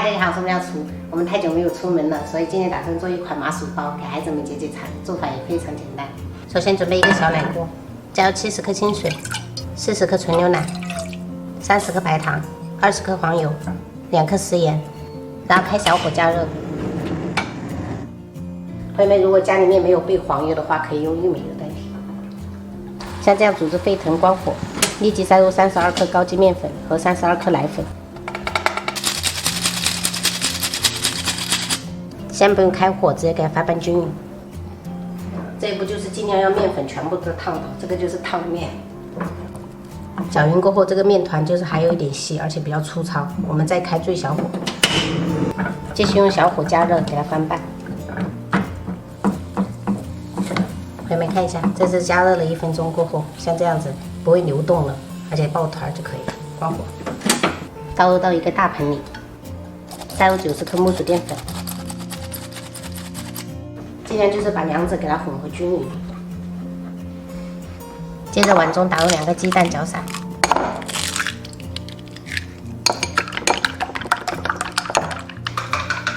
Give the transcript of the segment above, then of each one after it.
嗨，大家好，我是廖厨。我们太久没有出门了，所以今天打算做一款麻薯包，给孩子们解解馋。做法也非常简单。首先准备一个小奶锅，加入70克清水，40克纯牛奶，30克白糖，20克黄油，2克食盐，然后开小火加热。朋友们，如果家里面没有备黄油的话，可以用玉米油代替。像这样煮至沸腾关火，立即塞入32克高筋面粉和32克奶粉。先不用开火，直接给它翻拌均匀。这一步就是尽量让面粉全部都烫到，这个就是烫面。搅匀过后，这个面团就是还有一点稀，而且比较粗糙。我们再开最小火，继续用小火加热，给它翻拌。朋友们看一下，这是加热了1分钟过后，像这样子不会流动了，而且爆团就可以了。关火，倒入到一个大盆里，再入90克木薯淀粉。尽量就是把两者给它混合均匀，接着碗中打入2个鸡蛋搅散，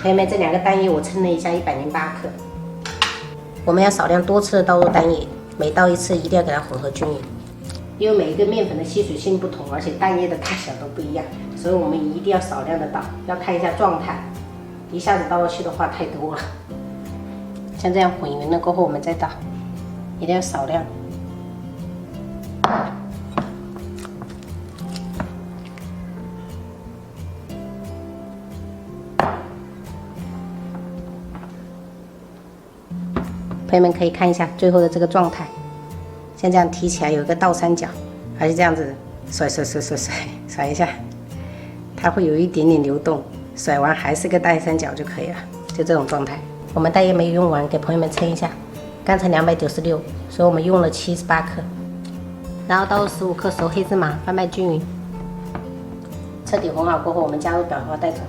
朋友们，这2个蛋液我称了一下，108克。我们要少量多次的倒入蛋液，每倒一次一定要给它混合均匀，因为每一个面粉的吸水性不同，而且蛋液的大小都不一样，所以我们一定要少量的倒，要看一下状态，一下子倒过去的话太多了。像这样混匀了过后，我们再倒，一定要少量。朋友们可以看一下最后的这个状态，像这样提起来有一个倒三角，而且这样子甩一下，它会有一点点流动，甩完还是个倒三角就可以了，就这种状态。我们蛋液没有用完，给朋友们称一下，刚才296，所以我们用了78克。然后倒入15克熟黑芝麻，翻拌均匀。彻底混好过后，我们加入裱花带种，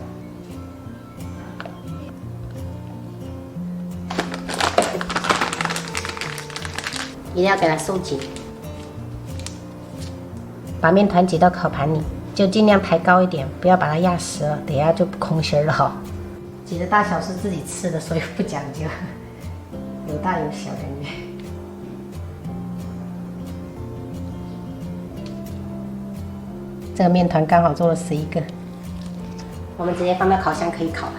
一定要给它收紧。把面团挤到烤盘里，就尽量抬高一点，不要把它压实了，等一下就空心了哈。挤的大小是自己吃的，所以不讲究，有大有小感觉。这个面团刚好做了11个，我们直接放到烤箱可以烤了。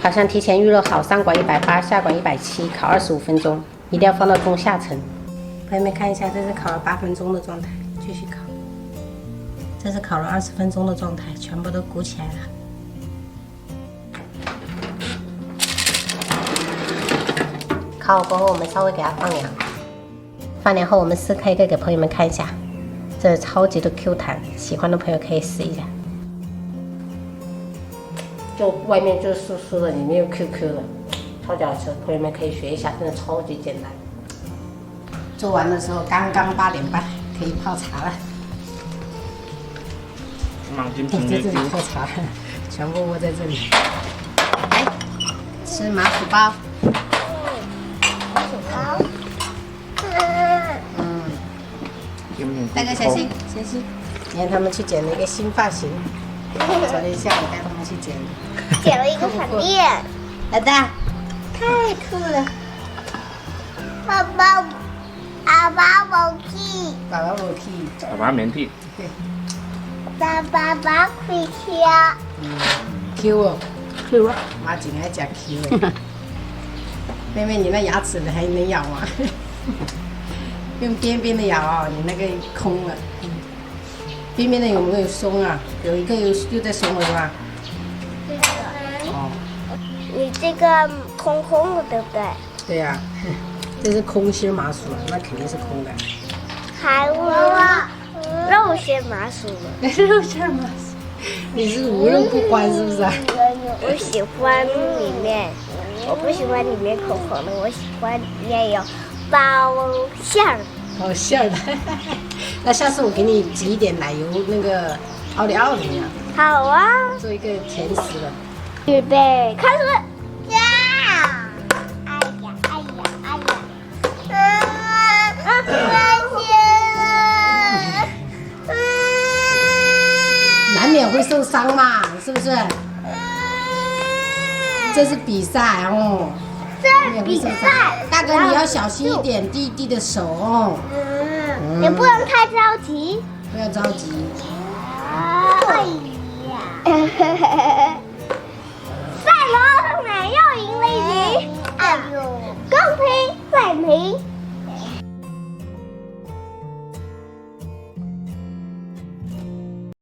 烤箱提前预热好，上管180，下管170，烤25分钟，一定要放到中下层。朋友们看一下，这是烤了8分钟的状态，继续烤。这是烤了20分钟的状态，全部都鼓起来了。烤好过后，我们稍微给它放凉。放凉后，我们撕开一个给朋友们看一下，这超级的 Q 弹，喜欢的朋友可以试一下。就外面就是酥酥的，里面有 QQ 的，超级好吃，朋友们可以学一下，真的超级简单。做完的时候刚刚8点半，可以泡茶了。你在这里喝茶，全部窝在这里。来，吃麻薯包。带个小心，小心。今天他们去剪了一个新发型，昨天下午带他们去剪的，剪了一个闪电。老大，太酷了！爸爸，爸爸我去。爸爸我去。爸爸免替。对。爸爸会跳。Q 哦 ，Q 啊！妈今天讲 Q 哎。妹妹，你那牙齿还能咬吗？用边边的咬啊，你那个空了。边边的有没有松啊？有一个又在松了是吧？对的。哦。你这个空空的，对不对？对呀、这是空心麻薯，那肯定是空的。还有肉馅麻薯呢。肉馅麻薯，你是无肉不欢是不是啊？我喜欢里面，我不喜欢里面空空的，我喜欢里面有包馅儿。包馅儿的，那下次我给你挤一点奶油那个奥利奥怎么样？好啊。做一个甜食的。预备，开始。呀！哎呀，哎呀，哎呀！难免会受伤嘛，是不是？这是比赛哦。这是比赛。大哥你要小心一点，弟弟的手哦。也不能太着急。不要着急。哎